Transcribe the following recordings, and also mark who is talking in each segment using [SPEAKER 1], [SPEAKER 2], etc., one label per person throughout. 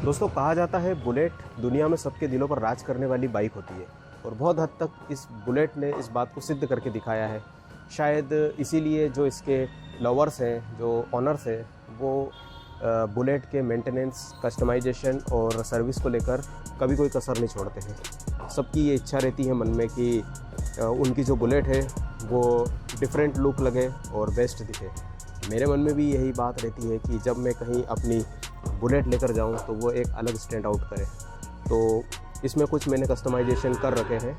[SPEAKER 1] दोस्तों, कहा जाता है बुलेट दुनिया में सबके दिलों पर राज करने वाली बाइक होती है और बहुत हद तक इस बुलेट ने इस बात को सिद्ध करके दिखाया है। शायद इसीलिए जो इसके लवर्स हैं, जो ऑनर्स हैं, वो बुलेट के मेंटेनेंस, कस्टमाइजेशन और सर्विस को लेकर कभी कोई कसर नहीं छोड़ते हैं। सबकी ये इच्छा रहती है मन में कि उनकी जो बुलेट है वो डिफरेंट लुक लगे और बेस्ट दिखे। मेरे मन में भी यही बात रहती है कि जब मैं कहीं अपनी बुलेट लेकर जाऊं तो वो एक अलग स्टैंड आउट करे। तो इसमें कुछ मैंने कस्टमाइजेशन कर रखे हैं।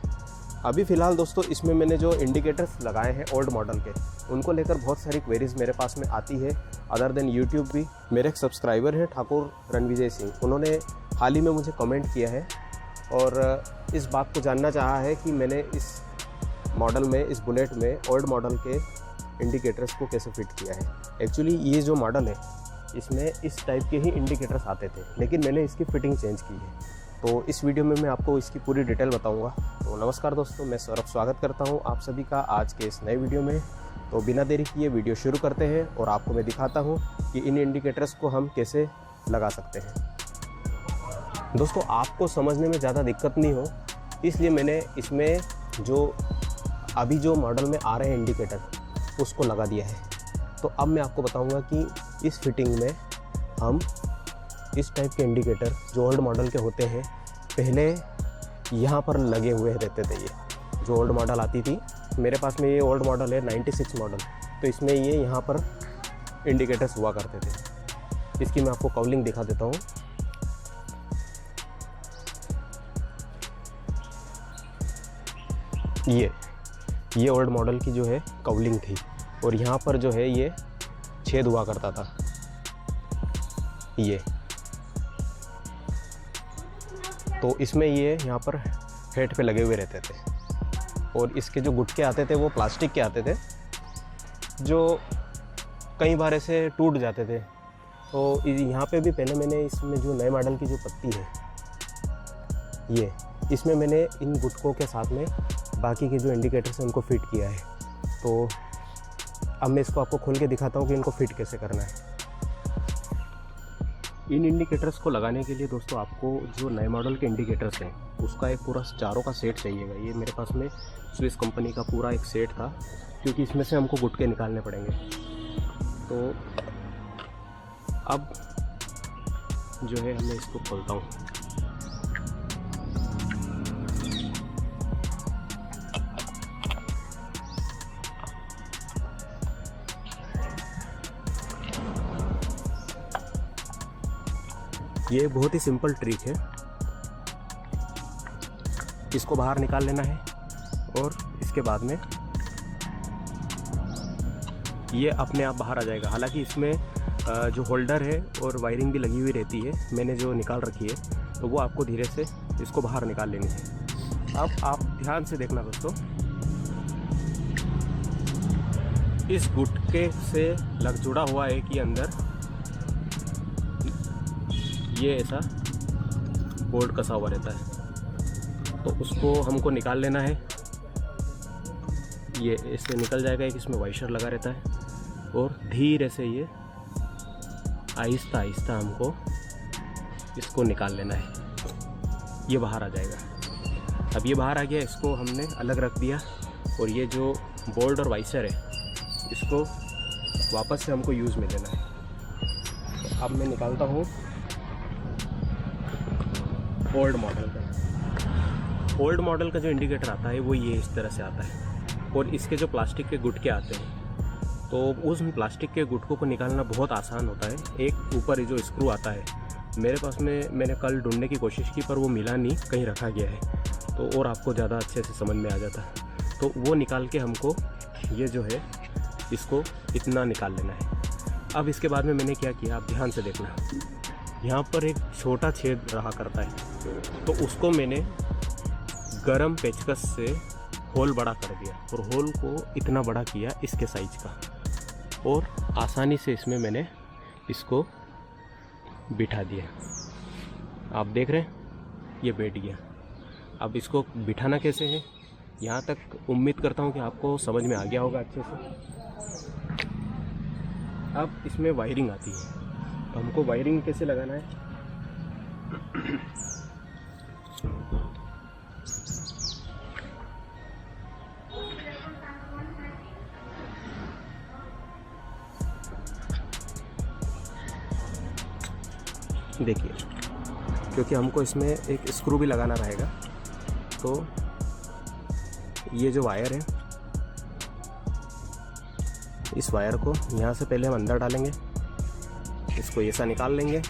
[SPEAKER 1] अभी फ़िलहाल दोस्तों इसमें मैंने जो इंडिकेटर्स लगाए हैं ओल्ड मॉडल के, उनको लेकर बहुत सारी क्वेरीज़ मेरे पास में आती है। अदर देन यूट्यूब भी मेरे एक सब्सक्राइबर हैं ठाकुर रणविजय सिंह, उन्होंने हाल ही में मुझे कमेंट किया है और इस बात को जानना चाहा है कि मैंने इस मॉडल में, इस बुलेट में ओल्ड मॉडल के इंडिकेटर्स को कैसे फिट किया है। एक्चुअली ये जो मॉडल है इसमें इस टाइप के ही इंडिकेटर्स आते थे, लेकिन मैंने इसकी फ़िटिंग चेंज की है। तो इस वीडियो में मैं आपको इसकी पूरी डिटेल बताऊंगा। तो नमस्कार दोस्तों, मैं सौरभ स्वागत करता हूं आप सभी का आज के इस नए वीडियो में। तो बिना देरी किए वीडियो शुरू करते हैं और आपको मैं दिखाता हूं कि इन इंडिकेटर्स को हम कैसे लगा सकते हैं। दोस्तों, आपको समझने में ज़्यादा दिक्कत नहीं हो इसलिए मैंने इसमें जो अभी जो मॉडल में आ रहे हैं इंडिकेटर उसको लगा दिया है। तो अब मैं आपको बताऊंगा कि इस फिटिंग में हम इस टाइप के इंडिकेटर जो ओल्ड मॉडल के होते हैं, पहले यहाँ पर लगे हुए रहते थे। ये जो ओल्ड मॉडल आती थी, मेरे पास में ये ओल्ड मॉडल है 96 मॉडल, तो इसमें ये यहाँ पर इंडिकेटर्स हुआ करते थे। इसकी मैं आपको कवलिंग दिखा देता हूँ। ये ओल्ड मॉडल की जो है कवलिंग थी और यहाँ पर जो है ये छेद हुआ करता था। ये तो इसमें ये यहाँ पर हेड पे लगे हुए रहते थे और इसके जो गुटके आते थे वो प्लास्टिक के आते थे, जो कई बार ऐसे टूट जाते थे। तो यहाँ पे भी पहले मैंने इसमें जो नए मॉडल की जो पत्ती है ये, इसमें मैंने इन गुटकों के साथ में बाकी के जो इंडिकेटर्स हैं उनको फिट किया है। तो अब मैं इसको आपको खोल के दिखाता हूँ कि इनको फिट कैसे करना है। इन इंडिकेटर्स को लगाने के लिए दोस्तों आपको जो नए मॉडल के इंडिकेटर्स हैं उसका एक पूरा चारों का सेट चाहिएगा। ये मेरे पास में स्विस कंपनी का पूरा एक सेट था, क्योंकि इसमें से हमको गुटके निकालने पड़ेंगे। तो अब जो है मैं इसको खोलता हूँ। ये बहुत ही सिंपल ट्रिक है। इसको बाहर निकाल लेना है और इसके बाद में ये अपने आप बाहर आ जाएगा। हालांकि इसमें जो होल्डर है और वायरिंग भी लगी हुई रहती है, मैंने जो निकाल रखी है, तो वो आपको धीरे से इसको बाहर निकाल लेनी है। अब आप ध्यान से देखना दोस्तों, इस गुटके से लग जुड़ा हुआ है कि अंदर ये ऐसा बोल्ट कसा हुआ रहता है, तो उसको हमको निकाल लेना है। ये इससे निकल जाएगा। एक इसमें वाइशर लगा रहता है और धीरे से ये आहिस्ता आहिस्ता हमको इसको निकाल लेना है। ये बाहर आ जाएगा। अब ये बाहर आ गया, इसको हमने अलग रख दिया और ये जो बोल्ट और वाइशर है इसको वापस से हमको यूज़ में लेना है। तो अब मैं निकालता हूँ ओल्ड मॉडल का जो इंडिकेटर आता है वो ये इस तरह से आता है और इसके जो प्लास्टिक के गुटके आते हैं, तो उस प्लास्टिक के गुटकों को निकालना बहुत आसान होता है। एक ऊपर जो स्क्रू आता है, मेरे पास में मैंने कल ढूंढने की कोशिश की पर वो मिला नहीं, कहीं रखा गया है, तो और आपको ज़्यादा अच्छे से समझ में आ जाता है। तो वो निकाल के हमको ये जो है इसको इतना निकाल लेना है। अब इसके बाद में मैंने क्या किया, आप ध्यान से देखना। यहाँ पर एक छोटा छेद रहा करता है, तो उसको मैंने गरम पेचकस से होल बड़ा कर दिया और होल को इतना बड़ा किया इसके साइज का, और आसानी से इसमें मैंने इसको बिठा दिया। आप देख रहे हैं ये बैठ गया। अब इसको बिठाना कैसे है, यहाँ तक उम्मीद करता हूँ कि आपको समझ में आ गया होगा अच्छे से। अब इसमें वायरिंग आती है, तो हमको वायरिंग कैसे लगाना है देखिए, क्योंकि हमको इसमें एक स्क्रू भी लगाना रहेगा, तो ये जो वायर है, इस वायर को यहाँ से पहले हम अंदर डालेंगे, इसको ऐसा निकाल लेंगे।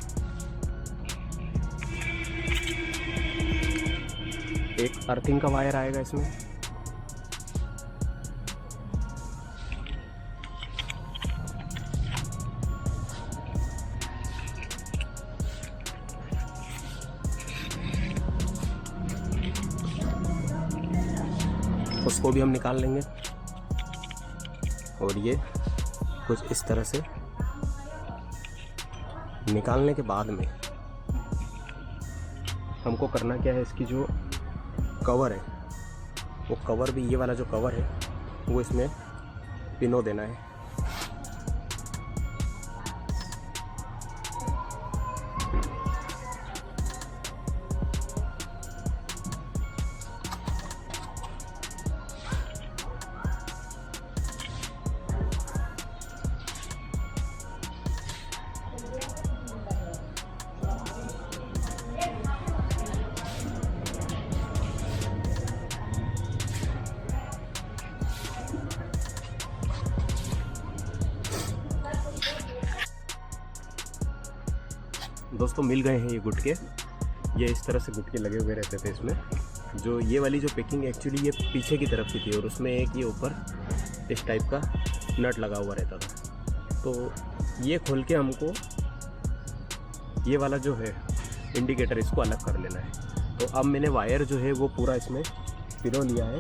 [SPEAKER 1] एक अर्थिंग का वायर आएगा इसमें, उसको भी हम निकाल लेंगे। और ये कुछ इस तरह से निकालने के बाद में हमको करना क्या है, इसकी जो कवर है, वो कवर भी, ये वाला जो कवर है वो इसमें पिनो देना है। दोस्तों मिल गए हैं ये गुटके। ये इस तरह से गुटके लगे हुए रहते थे इसमें। जो ये वाली जो पैकिंग एक्चुअली ये पीछे की तरफ की थी और उसमें एक ये ऊपर इस टाइप का नट लगा हुआ रहता था। तो ये खोल के हमको ये वाला जो है इंडिकेटर, इसको अलग कर लेना है। तो अब मैंने वायर जो है वो पूरा इसमें पिरो लिया है।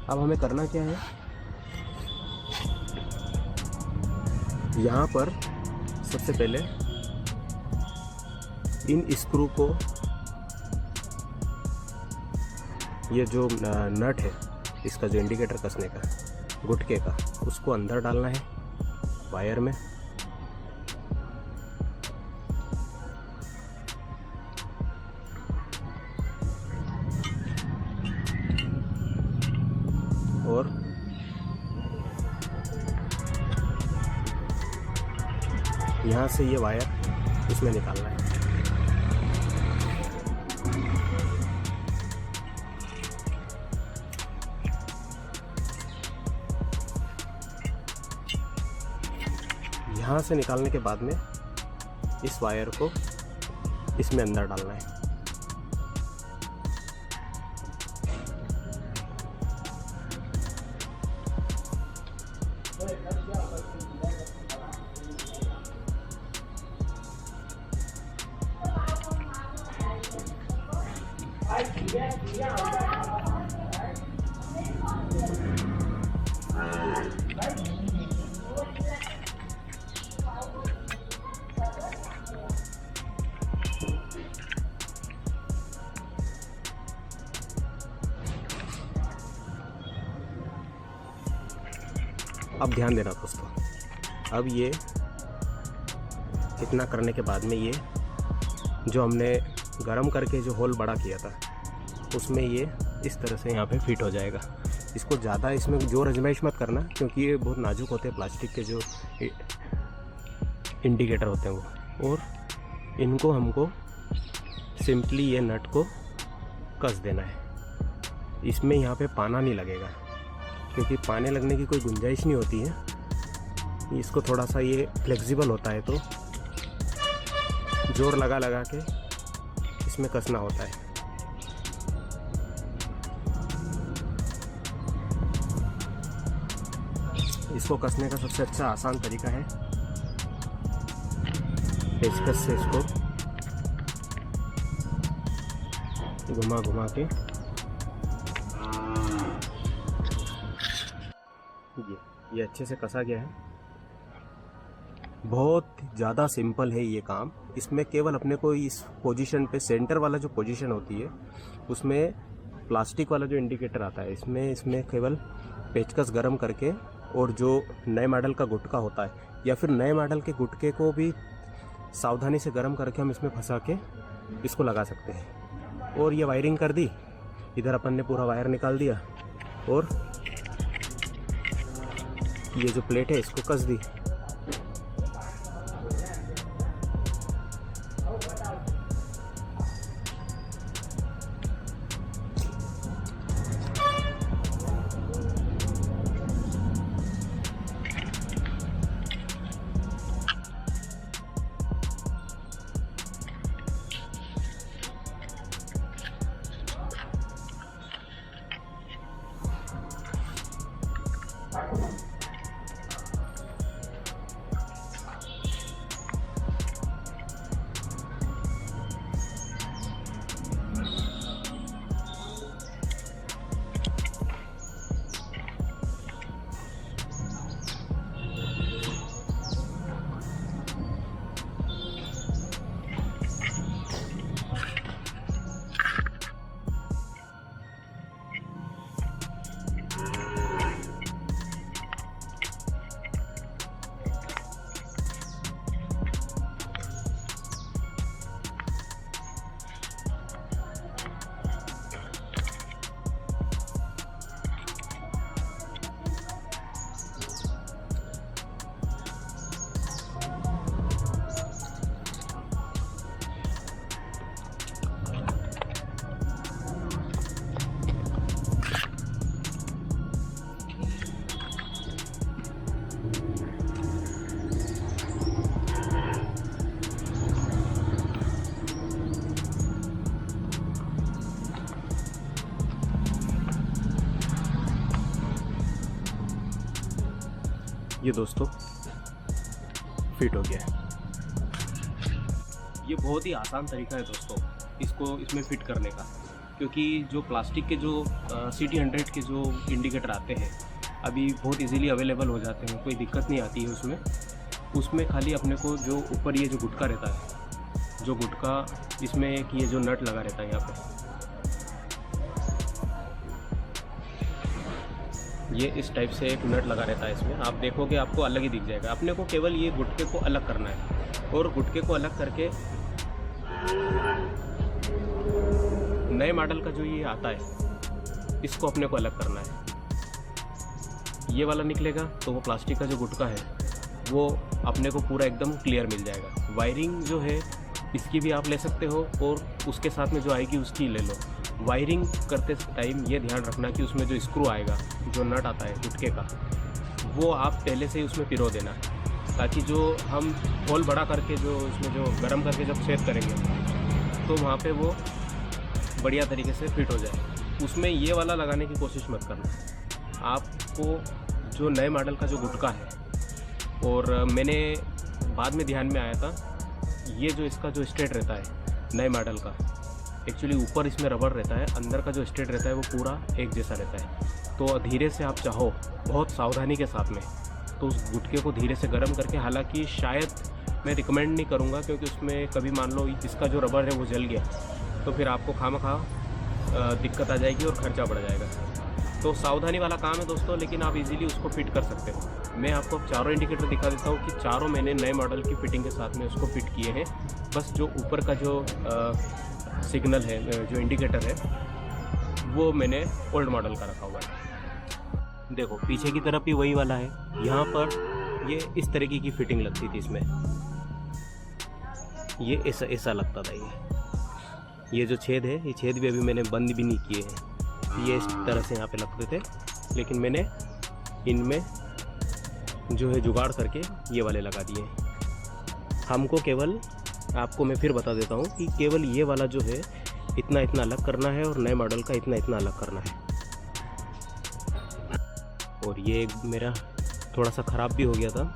[SPEAKER 1] अब हमें करना क्या है, यहाँ पर सबसे पहले इन स्क्रू को, ये जो नट है इसका जो इंडिकेटर कसने का गुटके का, उसको अंदर डालना है वायर में। और यहाँ से ये वायर इसमें निकालना है। यहाँ से निकालने के बाद में इस वायर को इसमें अंदर डालना है। अब ध्यान देना दोस्तों, अब ये इतना करने के बाद में ये जो हमने गरम करके जो होल बड़ा किया था उसमें ये इस तरह से यहाँ पे फिट हो जाएगा। इसको ज़्यादा इसमें जोर आजमाइश मत करना, क्योंकि ये बहुत नाजुक होते हैं प्लास्टिक के जो इंडिकेटर होते हैं वो। और इनको हमको सिंपली ये नट को कस देना है। इसमें यहाँ पे पाना नहीं लगेगा, क्योंकि पाने लगने की कोई गुंजाइश नहीं होती है। इसको थोड़ा सा ये फ्लेक्सिबल होता है, तो जोर लगा लगा के इसमें कसना होता है। इसको कसने का सबसे अच्छा आसान तरीका है पेचकस से इसको घुमा घुमा के ये अच्छे से कसा गया है। बहुत ज़्यादा सिंपल है ये काम। इसमें केवल अपने को इस पोजीशन पे, सेंटर वाला जो पोजीशन होती है उसमें प्लास्टिक वाला जो इंडिकेटर आता है, इसमें केवल पेचकस गरम करके, और जो नए मॉडल का गुटका होता है या फिर नए मॉडल के गुटके को भी सावधानी से गरम करके हम इसमें फंसा के इसको लगा सकते हैं। और ये वायरिंग कर दी, इधर अपन ने पूरा वायर निकाल दिया और ये जो प्लेट है इसको कस दी। ये दोस्तों फिट हो गया है। ये बहुत ही आसान तरीका है दोस्तों इसको इसमें फिट करने का, क्योंकि जो प्लास्टिक के जो CT100 के जो इंडिकेटर आते हैं अभी बहुत इजीली अवेलेबल हो जाते हैं, कोई दिक्कत नहीं आती है उसमें खाली अपने को जो ऊपर ये जो गुटका रहता है, जो गुटका इसमें एक ये जो नट लगा रहता है यहाँ पे, ये इस टाइप से एक नट लगा रहता है इसमें। आप देखोगे आपको अलग ही दिख जाएगा। अपने को केवल ये गुटके को अलग करना है और गुटके को अलग करके नए मॉडल का जो ये आता है इसको अपने को अलग करना है। ये वाला निकलेगा तो वो प्लास्टिक का जो गुटका है वो अपने को पूरा एकदम क्लियर मिल जाएगा। वायरिंग जो है इसकी भी आप ले सकते हो और उसके साथ में जो आएगी उसकी ले लो। वायरिंग करते टाइम ये ध्यान रखना कि उसमें जो स्क्रू आएगा, जो नट आता है गुटके का, वो आप पहले से ही उसमें पिरो देना, ताकि जो हम होल बड़ा करके जो इसमें जो गर्म करके जब छेद करेंगे तो वहाँ पे वो बढ़िया तरीके से फिट हो जाए। उसमें ये वाला लगाने की कोशिश मत करना। आपको जो नए मॉडल का जो गुटका है, और मैंने बाद में ध्यान में आया था, ये जो इसका जो स्ट्रेट रहता है नए मॉडल का, एक्चुअली ऊपर इसमें रबर रहता है, अंदर का जो स्ट्रेट रहता है वो पूरा एक जैसा रहता है। तो धीरे से आप चाहो बहुत सावधानी के साथ में तो उस गुटके को धीरे से गर्म करके, हालांकि शायद मैं रिकमेंड नहीं करूँगा, क्योंकि उसमें कभी मान लो इसका जो रबर है वो जल गया तो फिर आपको खामखा दिक्कत आ जाएगी और ख़र्चा बढ़ जाएगा। तो सावधानी वाला काम है दोस्तों, लेकिन आप इजीली उसको फिट कर सकते हो। मैं आपको चारों इंडिकेटर दिखा देता हूँ कि चारों मैंने नए मॉडल की फिटिंग के साथ में उसको फिट किए हैं। बस जो ऊपर का जो सिग्नल है, जो इंडिकेटर है, वो मैंने ओल्ड मॉडल का रखा हुआ है। देखो पीछे की तरफ भी वही वाला है। यहाँ पर ये इस तरीके की फिटिंग लगती थी इसमें, ये ऐसा लगता था। ये जो छेद है, ये छेद भी अभी मैंने बंद भी नहीं किए हैं। ये इस तरह से यहाँ पे लगते थे, लेकिन मैंने इनमें जो है जुगाड़ करके ये वाले लगा दिए। हमको केवल, आपको मैं फिर बता देता हूँ कि केवल ये वाला जो है इतना अलग करना है और नए मॉडल का इतना अलग करना है। और ये मेरा थोड़ा सा ख़राब भी हो गया था।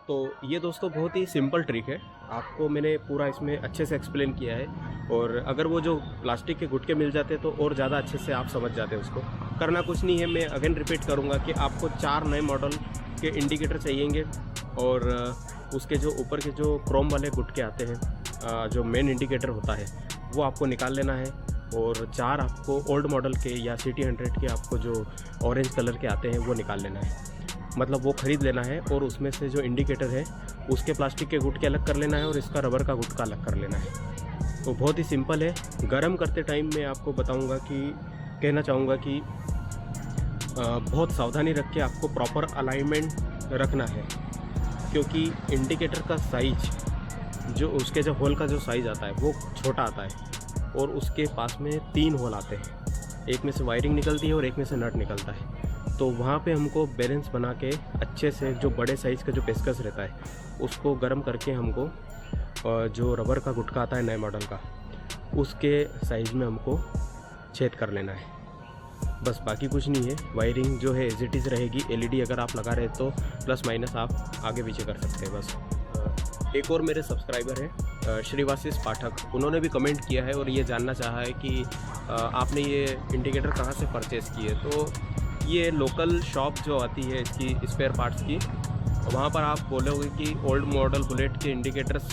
[SPEAKER 1] तो ये दोस्तों बहुत ही सिंपल ट्रिक है, आपको मैंने पूरा इसमें अच्छे से एक्सप्लेन किया है। और अगर वो जो प्लास्टिक के गुटके मिल जाते तो और ज़्यादा अच्छे से आप समझ जाते हैं। उसको करना कुछ नहीं है, मैं अगेन रिपीट करूँगा कि आपको 4 नए मॉडल के इंडिकेटर चाहिएंगे और उसके जो ऊपर के जो क्रोम वाले गुटके आते हैं, जो मेन इंडिकेटर होता है, वो आपको निकाल लेना है। और 4 आपको ओल्ड मॉडल के या CT100 के आपको जो ऑरेंज कलर के आते हैं वो निकाल लेना है, मतलब वो ख़रीद लेना है। और उसमें से जो इंडिकेटर है उसके प्लास्टिक के गुटके अलग कर लेना है और इसका रबर का गुटका अलग कर लेना है। तो बहुत ही सिंपल है। गरम करते टाइम मैं आपको बताऊंगा कि, कहना चाहूँगा कि बहुत सावधानी रख के आपको प्रॉपर अलाइनमेंट रखना है, क्योंकि इंडिकेटर का साइज, जो उसके जो होल का जो साइज़ आता है वो छोटा आता है और उसके पास में 3 होल आते हैं, एक में से वायरिंग निकलती है और एक में से नट निकलता है। तो वहाँ पे हमको बैलेंस बना के अच्छे से जो बड़े साइज़ का जो पेचकस रहता है उसको गर्म करके हमको जो रबर का गुटका आता है नए मॉडल का, उसके साइज़ में हमको छेद कर लेना है। बस बाकी कुछ नहीं है। वायरिंग जो है एज इट इज़ रहेगी। LED अगर आप लगा रहे तो प्लस माइनस आप आगे पीछे कर सकते हैं बस। एक और मेरे सब्सक्राइबर हैं श्रीवासिस पाठक, उन्होंने भी कमेंट किया है और ये जानना चाहा है कि आपने ये इंडिकेटर कहाँ से परचेज़ किए। तो ये लोकल शॉप जो आती है इसकी स्पेयर पार्ट्स की, वहाँ पर आप बोलोगे कि ओल्ड मॉडल बुलेट के इंडिकेटर्स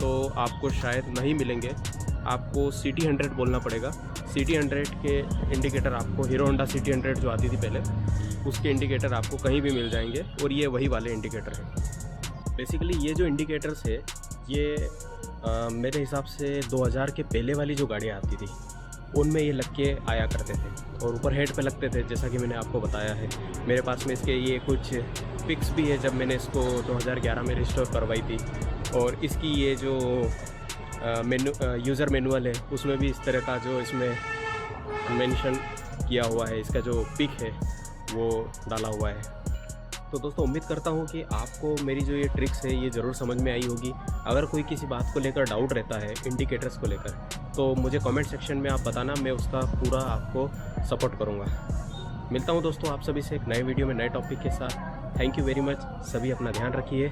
[SPEAKER 1] तो आपको शायद नहीं मिलेंगे, आपको CT100 बोलना पड़ेगा। CT100 के इंडिकेटर आपको, हीरो होंडा CT100 जो आती थी पहले, उसके इंडिकेटर आपको कहीं भी मिल जाएंगे और ये वही वाले इंडिकेटर हैं। बेसिकली ये जो इंडिकेटर्स है ये मेरे हिसाब से 2000 के पहले वाली जो गाड़ियाँ आती थी उनमें ये लग के आया करते थे। और ऊपर हेड पे लगते थे, जैसा कि मैंने आपको बताया है। मेरे पास में इसके ये कुछ पिक्स भी है जब मैंने इसको 2011 में रिस्टोर करवाई थी। और इसकी ये जो यूज़र मैनुअल है उसमें भी इस तरह का जो इसमें मेंशन किया हुआ है, इसका जो पिक है वो डाला हुआ है। तो दोस्तों उम्मीद करता हूँ कि आपको मेरी जो ये ट्रिक्स है ये ज़रूर समझ में आई होगी। अगर कोई किसी बात को लेकर डाउट रहता है इंडिकेटर्स को लेकर, तो मुझे कमेंट सेक्शन में आप बताना, मैं उसका पूरा आपको सपोर्ट करूँगा। मिलता हूँ दोस्तों आप सभी से एक नए वीडियो में नए टॉपिक के साथ। Thank you very much. सभी अपना ध्यान रखिए।